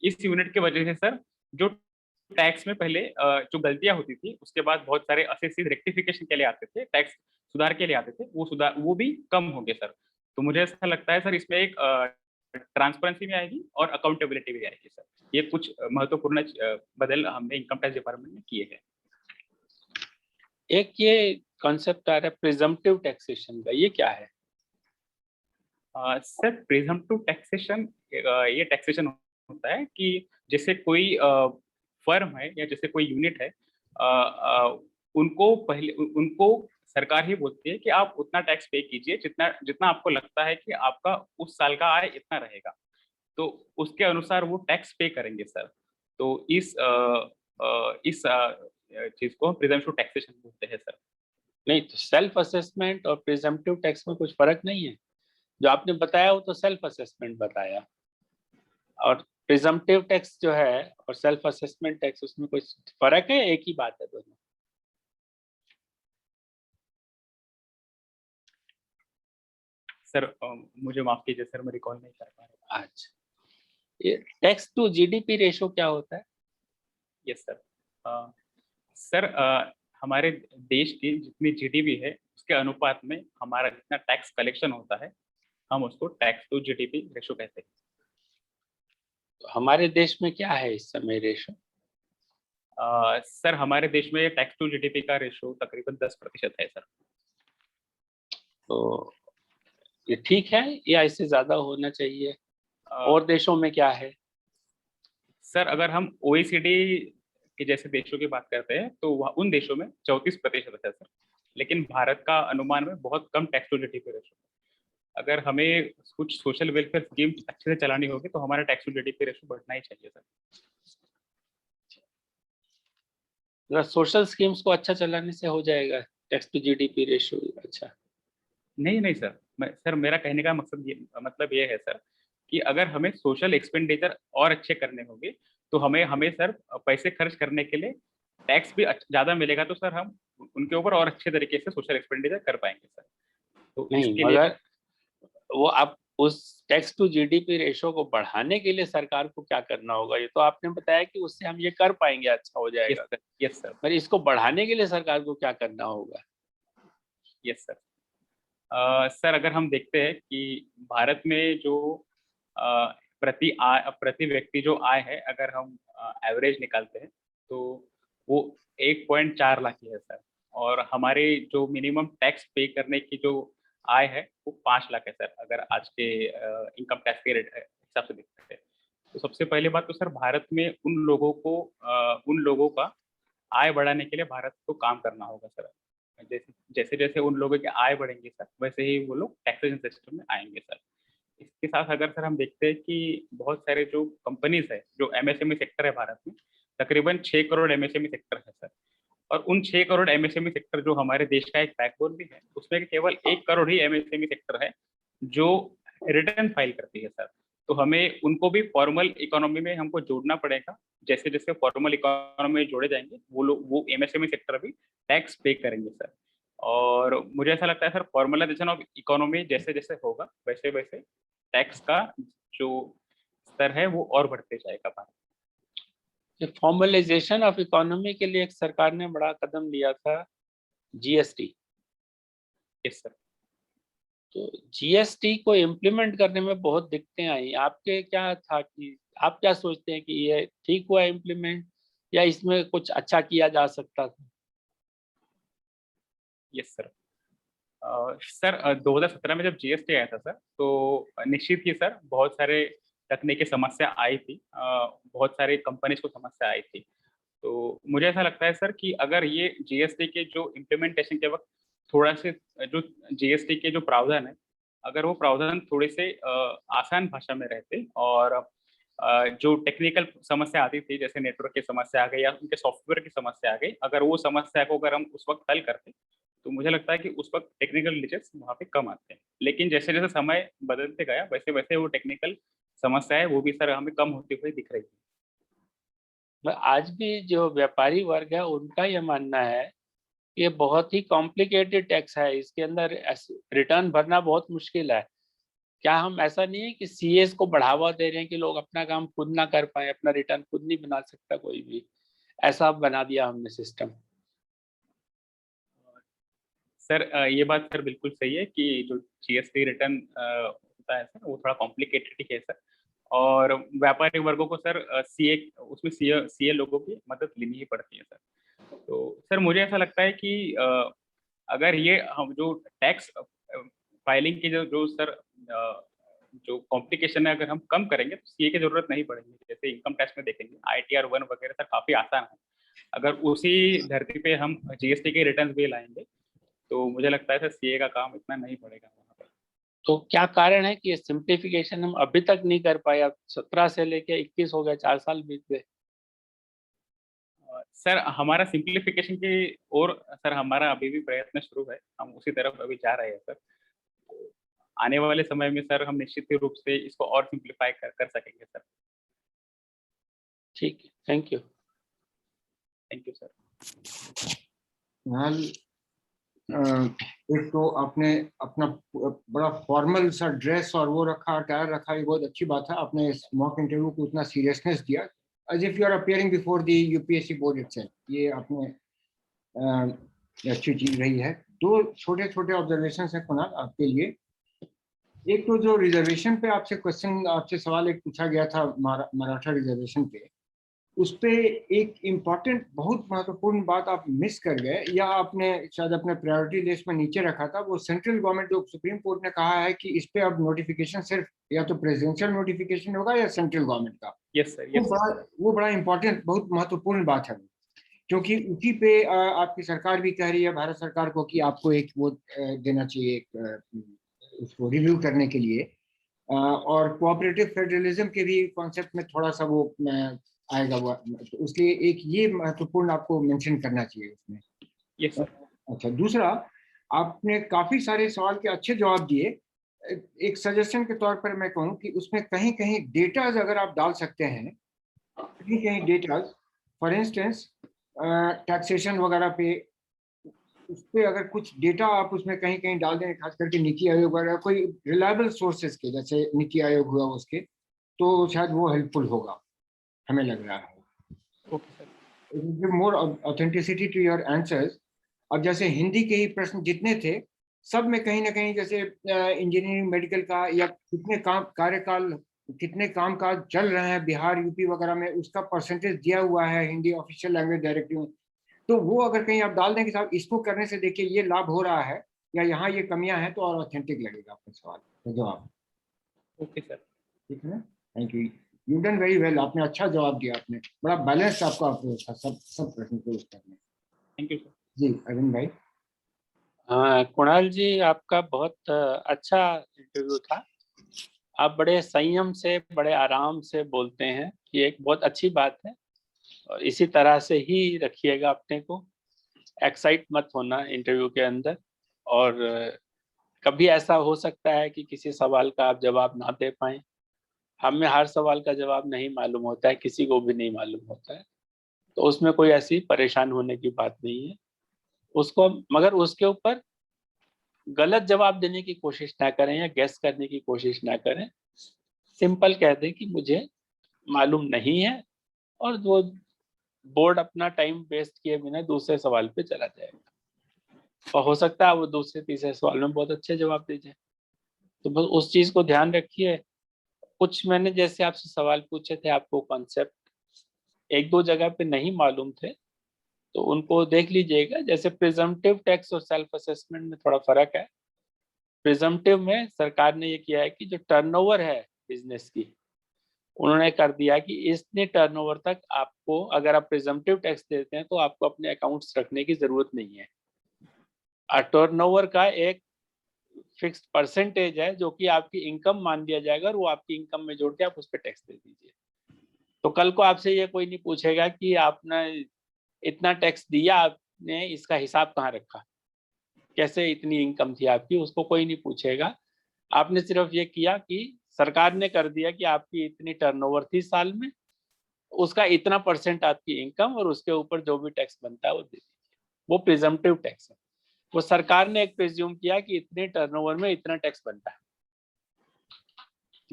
इस यूनिट की वजह से सर जो टैक्स में पहले जो गलतियां होती थी, उसके बाद बहुत सारे असेसिव रेक्टिफिकेशन के लिए आते थे, टैक्स सुधार के लिए आते थे, वो भी कम हो गए सर। तो मुझे ऐसा लगता है सर इसमें एक ट्रांसपेरेंसी भी आएगी और अकाउंटेबिलिटी भी आएगी सर। ये कुछ महत्वपूर्ण बदल हमने इनकम टैक्स डिपार्टमेंट में किए हैं। एक ये कॉन्सेप्ट आ रहा है प्रिजम्पटिव टैक्सेशन का, ये क्या है? सर प्रिजम्पटिव टैक्सेशन ये टैक्सेशन होता है कि जैसे कोई फर्म है या जैसे कोई यूनिट है, उनको सरकार ही बोलती है कि आप उतना टैक्स पे कीजिए जितना जितना आपको लगता है कि आपका उस साल का आय इतना रहेगा, तो उसके अनुसार वो टैक्स पे करेंगे सर। तो इस चीज को प्रिजम्पटिव टैक्सेशन बोलते हैं सर। नहीं तो सेल्फ असेसमेंट और प्रिजम्पटिव टैक्स में कुछ फर्क नहीं है? जो आपने बताया वो तो सेल्फ असेसमेंट बताया, और प्रिजम्पटिव टैक्स जो है और सेल्फ असेसमेंट टैक्स, उसमें कुछ फर्क है? एक ही बात है दोनों? सर मुझे माफ कीजिए सर, मैं रिकॉल नहीं कर पा रहा। अच्छा, ये टैक्स टू GDP रेशो क्या होता है? Yes sir. सर हमारे देश की जितनी GDP है, उसके अनुपात में हमारा जितना टैक्स कलेक्शन होता है, हम उसको टैक्स टू GDP रेशो कहते हैं। तो हमारे देश में क्या है इस समय रेशो? सर हमारे देश में टैक्स टू GDP का रेशो तकरीबन 10% है सर। तो ये ठीक है या इससे ज्यादा होना चाहिए? और देशों में क्या है? सर अगर हम OECD के जैसे देशों की बात करते हैं, तो उन देशों में 34% है सर। लेकिन भारत का अनुमान में बहुत कम टैक्स टू GDP रेशो। अगर हमें कुछ सोशल वेलफेयर स्कीम अच्छे से चलानी होगी, तो हमारा टैक्स टू GDP रेशो बढ़ना ही चाहिए सर। अगर सोशल स्कीम्स को अच्छा चलाने से हो जाएगा टैक्स टू GDP रेशो अच्छा? नहीं सर, मेरा कहने का मतलब ये है सर कि अगर हमें सोशल एक्सपेंडिचर और अच्छे करने होंगे, तो हमें सर पैसे खर्च करने के लिए टैक्स भी ज्यादा मिलेगा, तो सर हम उनके ऊपर और अच्छे तरीके से सोशल एक्सपेंडिचर कर पाएंगे सर। तो नहीं, इसके लिए मगर वो आप उस टैक्स टू GDP रेशो को बढ़ाने के लिए सरकार को क्या करना होगा? ये तो आपने बताया कि उससे हम ये कर पाएंगे, अच्छा हो जाएगा। Yes sir. पर इसको बढ़ाने के लिए सरकार को क्या करना होगा? Yes sir. सर अगर हम देखते हैं कि भारत में जो प्रति व्यक्ति जो आय है, अगर हम एवरेज निकालते हैं, तो वो 1.4 लाख की है सर। और हमारे जो मिनिमम टैक्स पे करने की जो आय है, वो 5 लाख है सर, अगर आज के इनकम टैक्स के रेट हिसाब से देखते हैं। तो सबसे पहली बात तो सर भारत में उन लोगों का आय बढ़ाने के लिए भारत को काम करना होगा सर। जैसे जैसे उन लोगों की आय बढ़ेंगे सर, वैसे ही वो लोग टैक्सेशन सिस्टम में आएंगे सर। इसके साथ अगर सर हम देखते हैं कि बहुत सारे जो कंपनीज है, जो MSME सेक्टर है भारत में, तकरीबन 6 करोड़ एमएसएमई सेक्टर है सर। और उन 6 करोड़ एमएसएमई सेक्टर जो हमारे देश का एक बैकबोन भी है, उसमें केवल 1 करोड़ ही एमएसएमई सेक्टर है जो रिटर्न फाइल करती है सर। तो हमें उनको भी फॉर्मल इकोनॉमी में हमको जोड़ना पड़ेगा। जैसे जैसे फॉर्मल इकोनॉमी में जोड़े जाएंगे वो एमएसएमई सेक्टर भी टैक्स पे करेंगे सर। और मुझे ऐसा लगता है सर, फॉर्मलाइजेशन ऑफ इकोनॉमी जैसे जैसे होगा वैसे वैसे टैक्स का जो स्तर है वो और बढ़ते जाएगा भारत। फॉर्मलाइजेशन ऑफ इकोनॉमी के लिए एक सरकार ने बड़ा कदम लिया था, जीएसटी। Yes sir. तो जीएसटी को इम्प्लीमेंट करने में बहुत दिक्कतें आई। आपके क्या था कि आप क्या सोचते हैं कि ये ठीक हुआ इम्प्लीमेंट, या इसमें कुछ अच्छा किया जा सकता था? Yes sir. सर 2017 में जब जीएसटी आया था सर, तो निश्चित ही सर बहुत सारे तकनीकी समस्या आई थी, बहुत सारी कंपनीज को समस्या आई थी। तो मुझे ऐसा लगता है सर कि अगर ये जीएसटी के जो इम्प्लीमेंटेशन के वक्त थोड़ा से जो जीएसटी के जो प्रावधान है, अगर वो प्रावधान थोड़े से आसान भाषा में रहते और जो टेक्निकल समस्या आती थी जैसे नेटवर्क की समस्या आ गई या उनके सॉफ्टवेयर की समस्या आ गई, अगर वो समस्या को अगर हम उस वक्त हल करते तो मुझे लगता है कि उस वक्त टेक्निकल ग्लिचेस वहाँ पे कम आते हैं। लेकिन जैसे जैसे समय बदलते गया वैसे वैसे वो टेक्निकल समस्याएं वो भी सर हमें कम होती हुई दिख रही है। आज भी जो व्यापारी वर्ग है उनका ये मानना है ये बहुत ही कॉम्प्लिकेटेड टैक्स है, इसके अंदर रिटर्न भरना बहुत मुश्किल है। क्या हम ऐसा नहीं है कि सीएस को बढ़ावा दे रहे हैं कि लोग अपना काम खुद ना कर पाए, अपना रिटर्न खुद नहीं बना सकता कोई भी, ऐसा बना दिया हमने सिस्टम? सर ये बात सर बिल्कुल सही है कि जो जीएसटी रिटर्न होता है सर वो थोड़ा कॉम्प्लिकेटेड ही है सर। और व्यापारी वर्गों को सर सीए उसमें सीए लोगों की मदद लेनी ही पड़ती है सर। तो सर मुझे ऐसा लगता है कि अगर ये हम जो टैक्स फाइलिंग की जो सर जो कॉम्प्लिकेशन है अगर हम कम करेंगे तो सीए की जरूरत नहीं पड़ेगी। जैसे इनकम टैक्स में देखेंगे ITR 1 वगैरह सर काफी आसान है। अगर उसी धरती पे हम जीएसटी के रिटर्न भी लाएंगे तो मुझे लगता है सर सीए का काम इतना नहीं पड़ेगा वहाँ पर। तो क्या कारण है कि ये सिंप्लीफिकेशन हम अभी तक नहीं कर पाए? अब 17 से लेके 21 हो गए, 4 साल बीत गए। सर हमारा सिंप्लीफिकेशन की ओर सर हमारा अभी भी प्रयत्न शुरू है, हम उसी तरफ अभी जा रहे हैं सर। आने वाले समय में सर हम निश्चित ही रूप से इसको और सिंप्लीफाई कर सकेंगे सर। ठीक है, thank you. Thank you sir. फिलहाल एक तो आपने अपना बड़ा फॉर्मल सा ड्रेस और वो रखा, टायर रखा, ये बहुत अच्छी बात है। आपने इस मॉक इंटरव्यू को इतना सीरियसनेस दिया, as if you are appearing before the UPSC board itself. ये आपने अच्छी चीज रही है। दो छोटे छोटे ऑब्जर्वेशन है कुणाल आपके लिए। एक तो जो रिजर्वेशन पे आपसे सवाल एक पूछा गया था मराठा रिजर्वेशन पे, उस पे एक इम्पॉर्टेंट बहुत महत्वपूर्ण बात आप मिस कर गए, या आपने शायद अपने प्रायोरिटी लिस्ट में नीचे रखा था। वो सेंट्रल गवर्नमेंट, जो सुप्रीम कोर्ट ने कहा है कि इस पे अब नोटिफिकेशन सिर्फ या तो प्रेसिडेंशियल नोटिफिकेशन होगा या सेंट्रल गवर्नमेंट का। Yes sir. वो बड़ा इम्पोर्टेंट, बहुत महत्वपूर्ण बात है, क्योंकि उसी पे आपकी सरकार भी कह रही है भारत सरकार को कि आपको एक वो देना चाहिए, उसको रिव्यू करने के लिए। और कोऑपरेटिव फेडरलिज्म के भी कॉन्सेप्ट में थोड़ा सा वो आएगा वो, तो इसलिए एक ये महत्वपूर्ण आपको मेंशन करना चाहिए उसमें। Yes sir. अच्छा, दूसरा, आपने काफी सारे सवाल के अच्छे जवाब दिए। एक सजेशन के तौर पर मैं कहूँ कि उसमें कहीं कहीं डेटाज अगर आप डाल सकते हैं, कहीं कहीं डेटाज, फॉर इंस्टेंस टैक्सेशन वगैरह पे, उस पर अगर कुछ डेटा आप उसमें कहीं कहीं डाल दें, खास करके नीति आयोग वगैरह कोई रिलायबल सोर्सेज के, जैसे नीति आयोग हुआ उसके, तो शायद वो हेल्पफुल होगा, हमें लग रहा है। मोर ऑथेंटिसिटी टू योर आंसर्स। अब जैसे हिंदी के ही प्रश्न जितने थे, सब में कहीं ना कहीं जैसे इंजीनियरिंग, मेडिकल का, या कितने काम काज चल रहे हैं बिहार, यूपी वगैरह में, उसका परसेंटेज दिया हुआ है हिंदी ऑफिशियल लैंग्वेज डायरेक्टिव में। तो वो अगर कहीं आप डाल दें कि साहब इसको करने से देखिए ये लाभ हो रहा है, या यहाँ ये कमियां हैं, तो और ऑथेंटिक लगेगा आपका सवाल का जवाब। Okay sir. ठीक है ना? Thank you, you done very well. आपने अच्छा जवाब दिया, आपने बड़ा बैलेंस आपका अप्रोच था सब प्रश्न को उत्तर में। Thank you sir. जी अरविंद भाई। हाँ कुणाल जी, आपका बहुत अच्छा इंटरव्यू था। आप बड़े संयम से, बड़े आराम से बोलते हैं, ये एक बहुत अच्छी बात है। और इसी तरह से ही रखिएगा अपने को, एक्साइट मत होना इंटरव्यू के अंदर। और कभी ऐसा हो सकता है कि किसी सवाल का आप जवाब ना दे पाएं, हमें हर सवाल का जवाब नहीं मालूम होता है, किसी को भी नहीं मालूम होता है, तो उसमें कोई ऐसी परेशान होने की बात नहीं है उसको। मगर उसके ऊपर गलत जवाब देने की कोशिश ना करें या गैस करने की कोशिश ना करें, सिंपल कह दें कि मुझे मालूम नहीं है, और वो बोर्ड अपना टाइम वेस्ट किए बिना दूसरे सवाल पे चला जाएगा। और हो सकता है वो दूसरे तीसरे सवाल में बहुत अच्छे जवाब दे जाए। तो बस उस चीज को ध्यान रखिए। कुछ मैंने जैसे आपसे सवाल पूछे थे, आपको कॉन्सेप्ट एक दो जगह पे नहीं मालूम थे, तो उनको देख लीजिएगा। जैसे प्रिजम्पटिव टैक्स और सेल्फ असेसमेंट में थोड़ा फर्क है। प्रिजम्पटिव में सरकार ने ये किया है कि जो टर्नओवर है बिजनेस की, उन्होंने कर दिया कि इतने टर्नओवर तक आपको, अगर आप प्रिजम्पटिव टैक्स देते हैं तो आपको अपने अकाउंट्स रखने की जरूरत नहीं है। टर्नओवर का एक फिक्स्ड परसेंटेज है जो कि आपकी इनकम मान लिया जाएगा, और वो आपकी इनकम में जोड़ के आप उस पर टैक्स दे दीजिए। तो कल को आपसे ये कोई नहीं पूछेगा कि आपने इतना टैक्स दिया, आपने इसका हिसाब कहाँ रखा, कैसे इतनी इनकम थी आपकी, उसको कोई नहीं पूछेगा। आपने सिर्फ ये किया कि सरकार ने कर दिया कि आपकी इतनी टर्नओवर थी साल में, उसका इतना परसेंट आपकी इनकम, और उसके ऊपर जो भी टैक्स बनता है वो दे दीजिए। वो प्रिजम्पटिव टैक्स है। वो सरकार ने एक प्रिज्यूम किया कि इतने टर्नओवर में इतना टैक्स बनता है,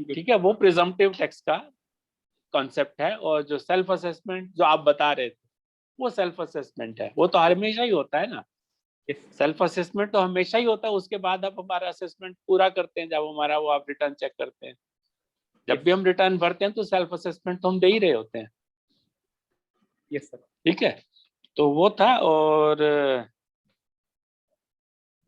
ठीक है, वो प्रिजम्पटिव टैक्स का कॉन्सेप्ट है। और जो सेल्फ असेसमेंट जो आप बता रहे थे, वो सेल्फ असेसमेंट है, वो तो हमेशा ही होता है ना। सेल्फ असेसमेंट तो हमेशा ही होता है, उसके बाद आप हमारा असेसमेंट पूरा करते हैं, जब हमारा वो आप रिटर्न चेक करते हैं। जब भी हम रिटर्न भरते हैं तो सेल्फ असेसमेंट तो हम दे ही रहे होते हैं। Yes sir. ठीक है, तो वो था। और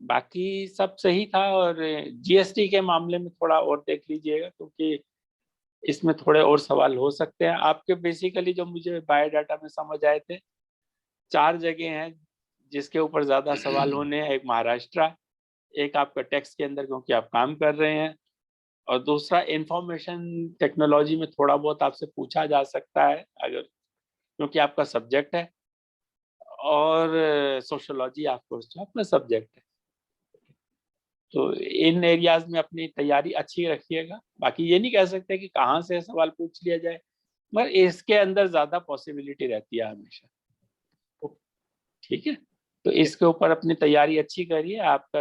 बाकी सब सही था। और जीएसटी के मामले में थोड़ा और देख लीजिएगा, क्योंकि इसमें थोड़े और सवाल हो सकते हैं आपके। बेसिकली जो मुझे बायोडाटा में समझ आए थे, 4 जगह हैं जिसके ऊपर ज्यादा सवाल होने हैं। एक महाराष्ट्र, एक आपका टैक्स के अंदर क्योंकि आप काम कर रहे हैं, और दूसरा इंफॉर्मेशन टेक्नोलॉजी में थोड़ा बहुत आपसे पूछा जा सकता है अगर, क्योंकि आपका सब्जेक्ट है। और सोशोलॉजी आपको अपना सब्जेक्ट है। तो इन एरियाज में अपनी तैयारी अच्छी रखिएगा। बाकी ये नहीं कह सकते कि कहाँ से सवाल पूछ लिया जाए, मगर इसके अंदर ज्यादा पॉसिबिलिटी रहती है हमेशा। ठीक है, तो इसके ऊपर अपनी तैयारी अच्छी करिए। आपका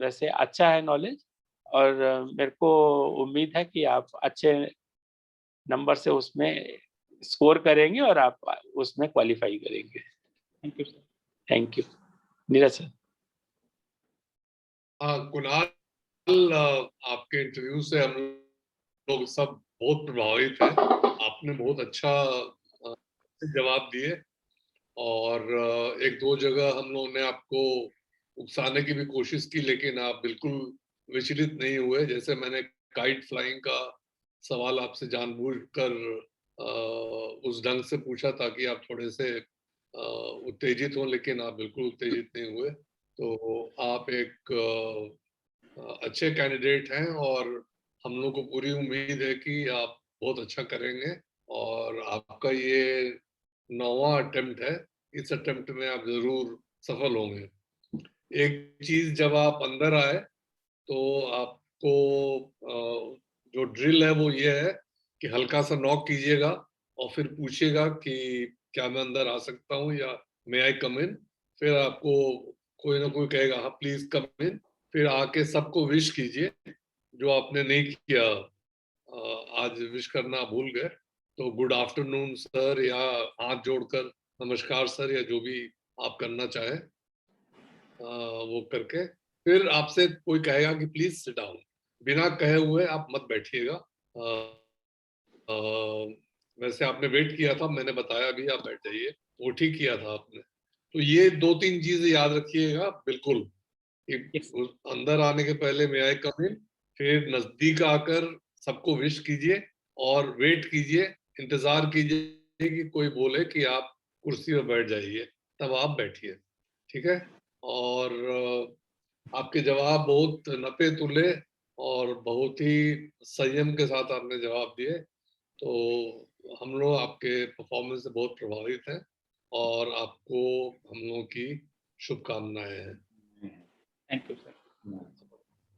वैसे अच्छा है नॉलेज, और मेरे को उम्मीद है कि आप अच्छे नंबर से उसमें स्कोर करेंगे और आप उसमें क्वालिफाई करेंगे। Thank you sir. Thank you. Neeraj sir. हाँ कुणाल, आपके इंटरव्यू से हम लोग सब बहुत प्रभावित हैं। आपने बहुत अच्छा जवाब दिए, और एक दो जगह हम लोगों ने आपको उकसाने की भी कोशिश की, लेकिन आप बिल्कुल विचलित नहीं हुए। जैसे मैंने काइट फ्लाइंग का सवाल आपसे जानबूझकर उस ढंग से पूछा ताकि आप थोड़े से उत्तेजित हों, लेकिन आप बिल्कुल उत्तेजित नहीं हुए। तो आप एक अच्छे कैंडिडेट हैं, और हम लोग को पूरी उम्मीद है कि आप बहुत अच्छा करेंगे। और आपका ये 9वां अटेम्प्ट है, इस अटेम्प्ट में आप जरूर सफल होंगे। एक चीज, जब आप अंदर आए तो आपको जो ड्रिल है वो ये है कि हल्का सा नॉक कीजिएगा और फिर पूछिएगा कि क्या मैं अंदर आ सकता हूँ या मे आई कम इन। फिर आपको कोई ना कोई कहेगा हाँ प्लीज कम इन। फिर आके सबको विश कीजिए, जो आपने नहीं किया, आज विश करना भूल गए तो गुड आफ्टरनून सर, या हाथ जोड़कर नमस्कार सर, या जो भी आप करना चाहें वो करके फिर आपसे कोई कहेगा कि प्लीज सिट डाउन। बिना कहे हुए आप मत बैठिएगा। वैसे आपने वेट किया था, मैंने बताया भी, आप बैठ जाइए, वो ठीक किया था आपने। तो ये 2-3 चीजें याद रखिएगा बिल्कुल, कि यस अंदर आने के पहले मे आई कम इन, फिर नजदीक आकर सबको विश कीजिए और वेट कीजिए, इंतजार कीजिए कि कोई बोले कि आप कुर्सी पर बैठ जाइए, तब आप बैठिए। ठीक है, और आपके जवाब बहुत नपे तुले और बहुत ही संयम के साथ आपने जवाब दिए। तो हम लोग आपके परफॉर्मेंस से बहुत प्रभावित हैं और आपको हम लोगों की शुभकामनाएं हैं। Thank you sir.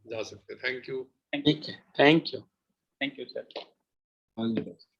जा सकते, थैंक यू। ठीक है, thank you. Thank you sir. All the best.